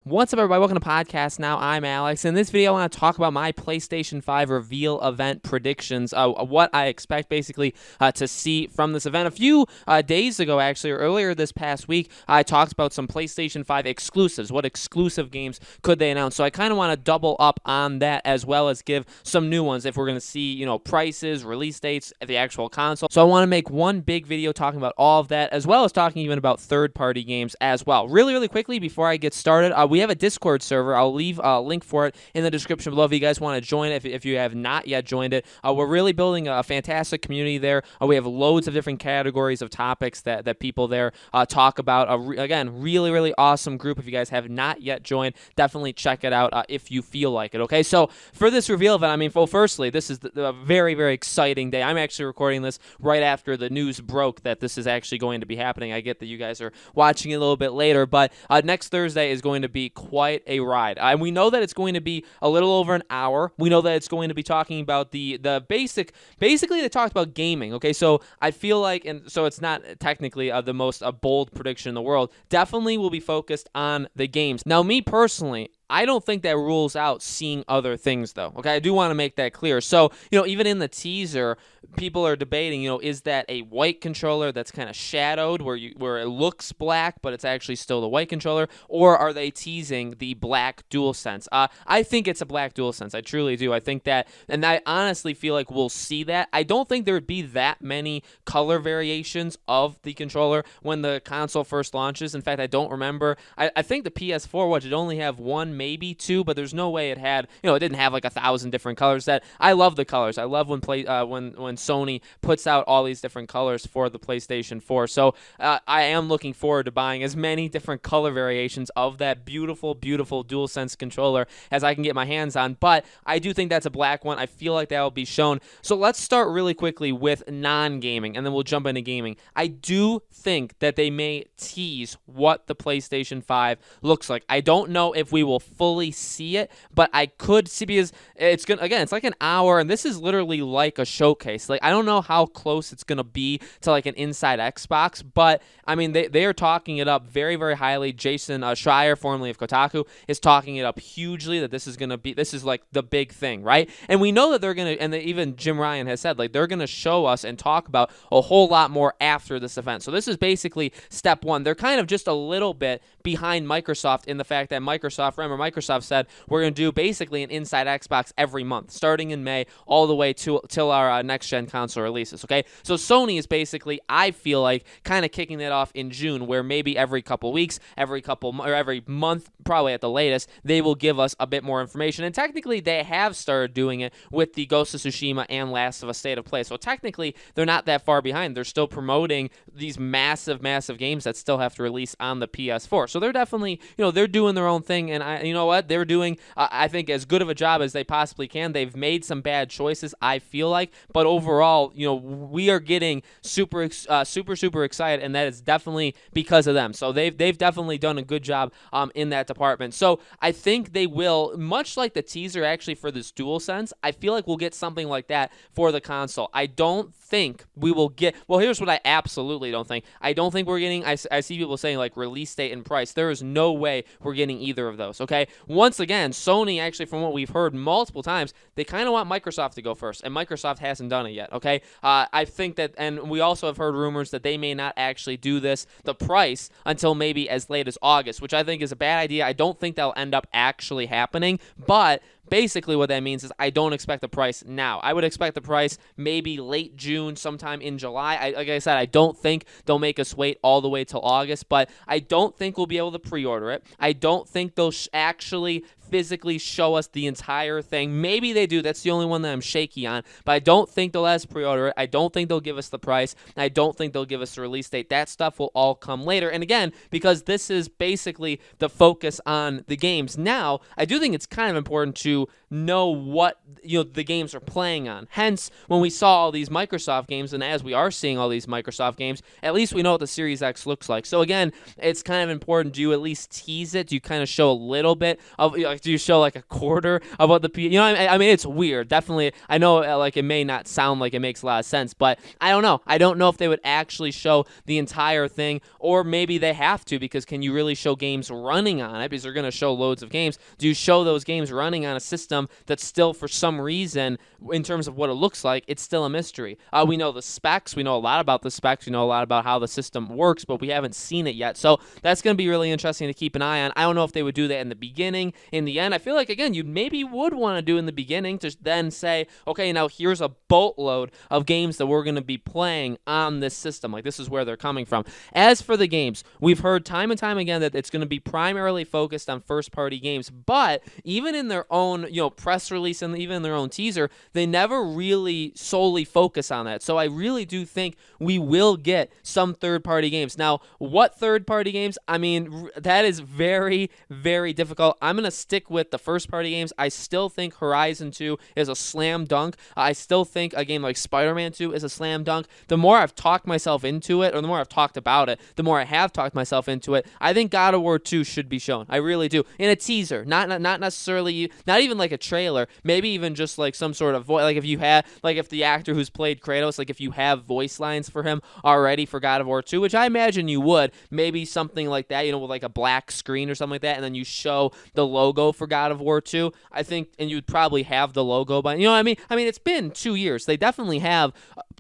What's up, everybody? Welcome to Podcast Now. I'm Alex. In this video, I want to talk about my PlayStation 5 reveal event predictions, what I expect basically to see from this event. A few days ago, actually, or earlier this past week, I talked about some PlayStation 5 exclusives. What exclusive games could they announce? So I kind of want to double up on that as well as give some new ones if we're going to see, prices, release dates, the actual console. So I want to make one big video talking about all of that, as well as talking even about third-party games as well. Really quickly, before I get started, we have a Discord server. I'll leave a link for it in the description below if you guys want to join it, if you have not yet joined it. We're really building a fantastic community there. We have loads of different categories of topics that people there talk about. Again, really awesome group. If you guys have not yet joined, definitely check it out if you feel like it, okay? So for this reveal event, firstly, this is a very exciting day. I'm actually recording this right after the news broke that this is actually going to be happening. I get that you guys are watching it a little bit later, but next Thursday is going to be quite a ride. We know that it's going to be a little over an hour. We know that it's going to be talking about the basically they talked about gaming, okay? So I feel like, and so it's not technically the most bold prediction in the world, definitely will be focused on the games. Now, me personally, I don't think that rules out seeing other things, though, okay? I do want to make that clear. So, even in the teaser, people are debating, is that a white controller that's kind of shadowed where it looks black, but it's actually still the white controller, or are they teasing the black DualSense? I think it's a black DualSense. I truly do. I think that, and I honestly feel like we'll see that. I don't think there would be that many color variations of the controller when the console first launches. In fact, I don't remember. I think the PS4, it only have one, maybe two, but there's no way it had, it didn't have like 1,000 different colors. That I love the colors. I love when Sony puts out all these different colors for the PlayStation 4. So I am looking forward to buying as many different color variations of that beautiful DualSense controller as I can get my hands on. But I do think that's a black one. I feel like that will be shown. So let's start really quickly with non-gaming, and then we'll jump into gaming. I do think that they may tease what the PlayStation 5 looks like. I don't know if we will fully see it, but I could see, because it's like an hour, and this is literally like a showcase. Like, I don't know how close it's gonna be to like an inside Xbox, but they are talking it up very highly. Jason Schreier, formerly of Kotaku, is talking it up hugely, that this is like the big thing, right? And we know that they're gonna, and even Jim Ryan has said, like, they're gonna show us and talk about a whole lot more after this event. So this is basically step one. They're kind of just a little bit behind Microsoft in the fact that Microsoft said we're going to do basically an Inside Xbox every month, starting in May all the way till our next-gen console releases, okay? So Sony is basically, I feel like, kind of kicking that off in June, where maybe every couple weeks, every month, probably at the latest, they will give us a bit more information. And technically, they have started doing it with the Ghost of Tsushima and Last of Us State of Play. So technically, they're not that far behind. They're still promoting these massive games that still have to release on the PS4. So they're definitely, they're doing their own thing, and you know what? They're doing, I think, as good of a job as they possibly can. They've made some bad choices, I feel like, but overall, we are getting super excited, and that is definitely because of them. So they've definitely done a good job in that department. So I think they will, much like the teaser actually for this DualSense, I feel like we'll get something like that for the console. I don't think we will get, well, here's what I absolutely don't think. I don't think we're getting, I see people saying like release date and price. There is no way we're getting either of those, okay? Once again, Sony, actually, from what we've heard multiple times, they kind of want Microsoft to go first, and Microsoft hasn't done it yet, okay? I think that, and we also have heard rumors that they may not actually do the price, until maybe as late as August, which I think is a bad idea. I don't think that'll end up actually happening, but basically what that means is I don't expect the price now. I would expect the price maybe late June, sometime in July. Like I said, I don't think they'll make us wait all the way till August, but I don't think we'll be able to pre-order it. I don't think they'll actually physically show us the entire thing. Maybe they do. That's the only one that I'm shaky on, but I don't think they'll let us pre-order it. I don't think they'll give us the price. I don't think they'll give us the release date. That stuff will all come later. And again, because this is basically the focus on the games. Now, I do think it's kind of important to to know what the games are playing on. Hence, when we saw all these Microsoft games, and as we are seeing all these Microsoft games, at least we know what the Series X looks like. So again, it's kind of important. Do you at least tease it? Do you kind of show a little bit of, do you show like a quarter of what the I mean, it's weird. Definitely, I know like it may not sound like it makes a lot of sense, but I don't know. I don't know if they would actually show the entire thing, or maybe they have to, because can you really show games running on it? Because they're going to show loads of games. Do you show those games running on a system that's still, for some reason, in terms of what it looks like, it's still a mystery? We know the specs. We know a lot about the specs. We know a lot about how the system works, but we haven't seen it yet. So that's going to be really interesting to keep an eye on. I don't know if they would do that in the beginning. In the end, I feel like, again, you maybe would want to do in the beginning to then say, okay, now here's a boatload of games that we're going to be playing on this system. Like, this is where they're coming from. As for the games, we've heard time and time again that it's going to be primarily focused on first-party games, but even in their own, press release and even in their own teaser, they never really solely focus on that. So I really do think we will get some third-party games. Now, what third-party games? I mean, that is very, very difficult. I'm going to stick with the first-party games. I still think Horizon 2 is a slam dunk. I still think a game like Spider-Man 2 is a slam dunk. The more I've talked myself into it, or the more I've talked about it, the more I have talked myself into it, I think God of War 2 should be shown. I really do. In a teaser, not necessarily, not even like a trailer, maybe even just like some sort of voice. Like if you had, like if the actor who's played Kratos, like if you have voice lines for him already for God of War 2, which I imagine you would, maybe something like that, with like a black screen or something like that, and then you show the logo for God of War 2, I think, and you'd probably have the logo by, what I mean? I mean, it's been 2 years. They definitely have,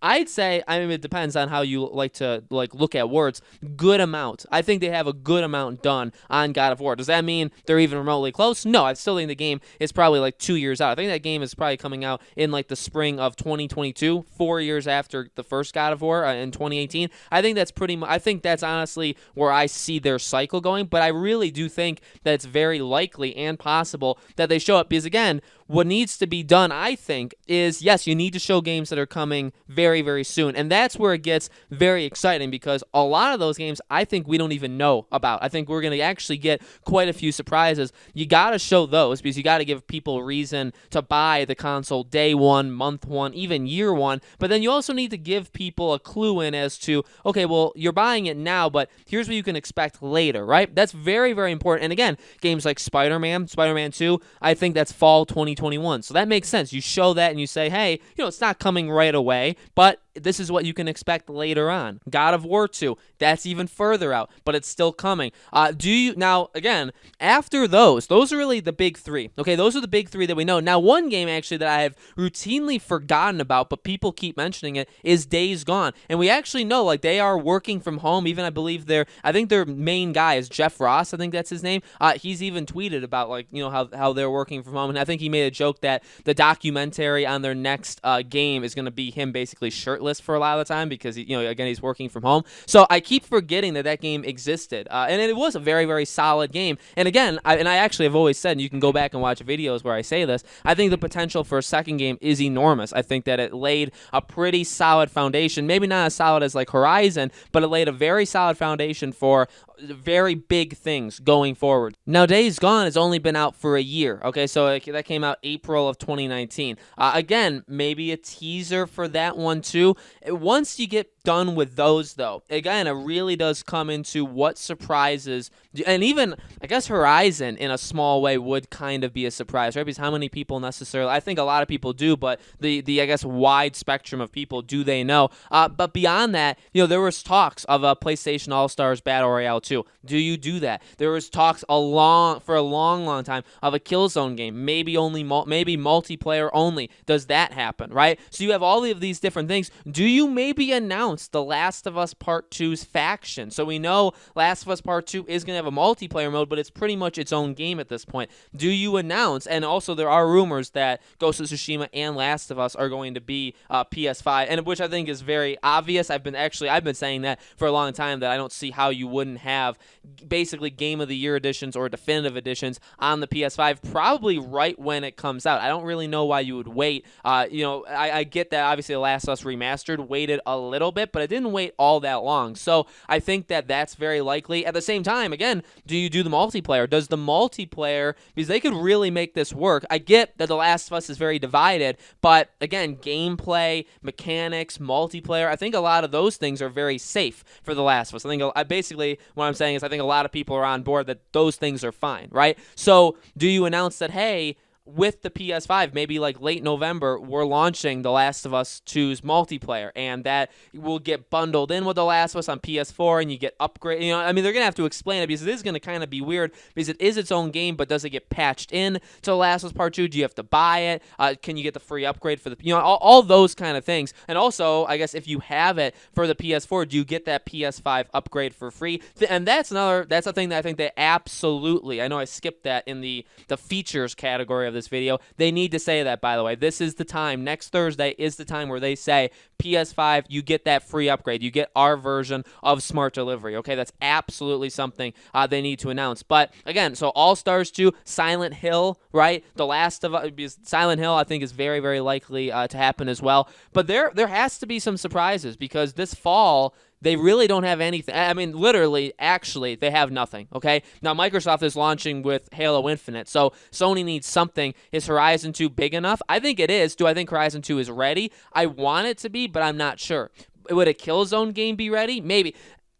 I'd say, I mean, it depends on how you like to look at words, good amount. I think they have a good amount done on God of War. Does that mean they're even remotely close? No, I still think the game is probably like 2 years out. I think that game is probably coming out in like the spring of 2022, 4 years after the first God of War in 2018. I think that's honestly where I see their cycle going, but I really do think that it's very likely and possible that they show up, because again, what needs to be done, I think, is, yes, you need to show games that are coming very, very soon. And that's where it gets very exciting, because a lot of those games I think we don't even know about. I think we're going to actually get quite a few surprises. You got to show those, because you got to give people reason to buy the console day one, month one, even year one. But then you also need to give people a clue in as to, okay, well, you're buying it now, but here's what you can expect later, right? That's very, very important. And again, games like Spider-Man 2, I think that's fall 2021. So that makes sense. You show that and you say, hey, it's not coming right away, but this is what you can expect later on. God of War 2, that's even further out, but it's still coming. Now, again, after those are really the big three. Okay, those are the big three that we know. Now, one game actually that I have routinely forgotten about, but people keep mentioning it, is Days Gone. And we actually know, like, they are working from home. Even I believe I think their main guy is Jeff Ross. I think that's his name. He's even tweeted about, like, how they're working from home. And I think he made a joke that the documentary on their next game is going to be him basically shirtless for a lot of the time, because again, he's working from home. So I keep forgetting that game existed, and it was a very, very solid game. And again, I actually have always said, and you can go back and watch videos where I say this, I think the potential for a second game is enormous. I think that it laid a pretty solid foundation, maybe not as solid as like Horizon, but it laid a very solid foundation for very big things going forward. Now, Days Gone has only been out for a year, okay? So that came out April of 2019. Again, maybe a teaser for that one too. Once you get done with those, though, again, it really does come into what surprises, and even, I guess, Horizon in a small way would kind of be a surprise, right? Because how many people necessarily, I think a lot of people do, but the I guess, wide spectrum of people, do they know? But beyond that, there was talks of a PlayStation All-Stars Battle Royale 2. Do you do that? There was talks for a long time of a Killzone game, maybe multiplayer only. Does that happen, right? So you have all of these different things. Do you maybe announce The Last of Us Part 2's faction? So we know Last of Us Part 2 is going to have a multiplayer mode, but it's pretty much its own game at this point. Do you announce, and also there are rumors that Ghost of Tsushima and Last of Us are going to be PS5, and which I think is very obvious. I've been saying that for a long time, that I don't see how you wouldn't have basically Game of the Year editions or definitive editions on the PS5 probably right when it comes out. I don't really know why you would wait. I get that obviously The Last of Us Remastered remastered waited a little bit, but it didn't wait all that long. So I think that that's very likely. At the same time, again, do you do the multiplayer? Does the multiplayer, because they could really make this work. I get that The Last of Us is very divided, but again, gameplay, mechanics, multiplayer, I think a lot of those things are very safe for The Last of Us. I think basically what I'm saying is I think a lot of people are on board that those things are fine, right? So do you announce that, hey, with the PS5, maybe like late November, we're launching The Last of Us 2's multiplayer, and that will get bundled in with The Last of Us on PS4, and you get upgrade. I mean, they're gonna have to explain it because it is gonna kind of be weird because it is its own game, but does it get patched in to The Last of Us Part 2? Do you have to buy it? Can you get the free upgrade for the, all those kind of things? And also, I guess if you have it for the PS4, do you get that PS5 upgrade for free? And that's a thing that I think they absolutely. I know I skipped that in the features category of this video. They need to say that, by the way. This is the time. Next Thursday is the time where they say PS5, you get that free upgrade. You get our version of Smart Delivery. Okay, that's absolutely something they need to announce. But again, so All Stars 2, Silent Hill, right? The Last of Us, Silent Hill, I think is very, very likely to happen as well. But there has to be some surprises because this fall, they really don't have anything. I mean, literally, actually, they have nothing, okay? Now, Microsoft is launching with Halo Infinite, so Sony needs something. Is Horizon 2 big enough? I think it is. Do I think Horizon 2 is ready? I want it to be, but I'm not sure. Would a Killzone game be ready? Maybe.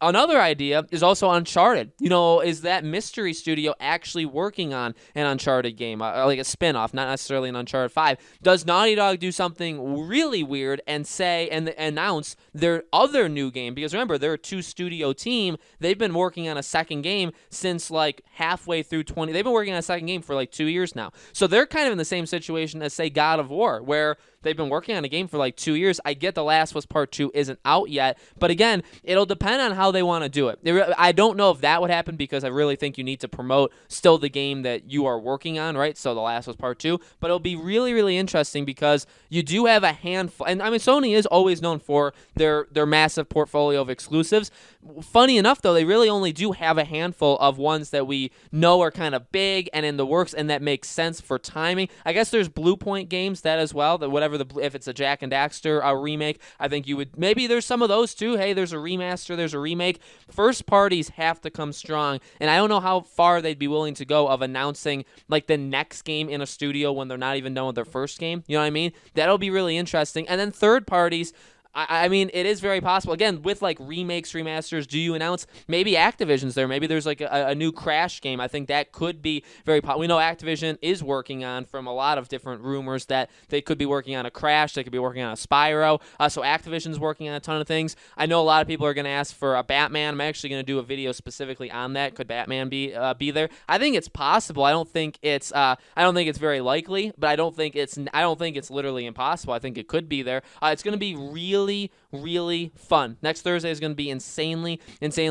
Another idea is also Uncharted. Is that Mystery Studio actually working on an Uncharted game, like a spin-off, not necessarily an Uncharted 5? Does Naughty Dog do something really weird and say and announce their other new game? Because remember, they're a two-studio team. They've been working on a second game since like halfway through 20. They've been working on a second game for like 2 years now. So they're kind of in the same situation as, say, God of War, where they've been working on a game for like 2 years. I get The Last of Us Part 2 isn't out yet, but again, it'll depend on how they want to do it. I don't know if that would happen because I really think you need to promote still the game that you are working on, right? So The Last of Us Part 2, but it'll be really, really interesting because you do have a handful, and I mean, Sony is always known for their massive portfolio of exclusives. Funny enough, though, they really only do have a handful of ones that we know are kind of big and in the works, and that makes sense for timing. I guess there's Blue Point games that as well, that whatever if it's a Jack and Daxter remake, I think you would, maybe there's some of those too. Hey, there's a remaster, there's a remake. First parties have to come strong, and I don't know how far they'd be willing to go of announcing like the next game in a studio when they're not even done with their first game. You know what I mean? That'll be really interesting. And then third parties, I mean, it is very possible. Again, with like remakes, remasters, do you announce maybe Activision's there? Maybe there's like a new Crash game. I think that could be very possible. We know Activision is working on, from a lot of different rumors, that they could be working on a Crash. They could be working on a Spyro. So Activision's working on a ton of things. I know a lot of people are going to ask for a Batman. I'm actually going to do a video specifically on that. Could Batman be there? I think it's possible. I don't think it's very likely, but I don't think it's literally impossible. I think it could be there. It's going to be really, really fun. Next Thursday is going to be insanely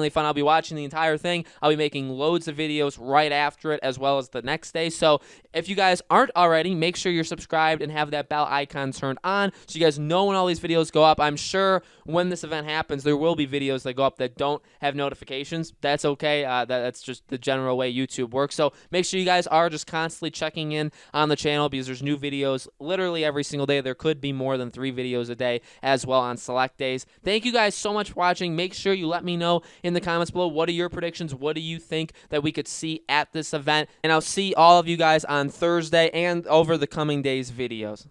fun. I'll be watching the entire thing. I'll be making loads of videos right after it, as well as the next day. So if you guys aren't already, make sure you're subscribed and have that bell icon turned on so you guys know when all these videos go up. I'm sure when this event happens, there will be videos that go up that don't have notifications. That's okay. That's just the general way YouTube works. So make sure you guys are just constantly checking in on the channel because there's new videos literally every single day. There could be more than 3 videos a day as well on select days. Thank you guys so much for watching. Make sure you let me know in the comments below, what are your predictions? What do you think that we could see at this event? And I'll see all of you guys on Thursday and over the coming days videos.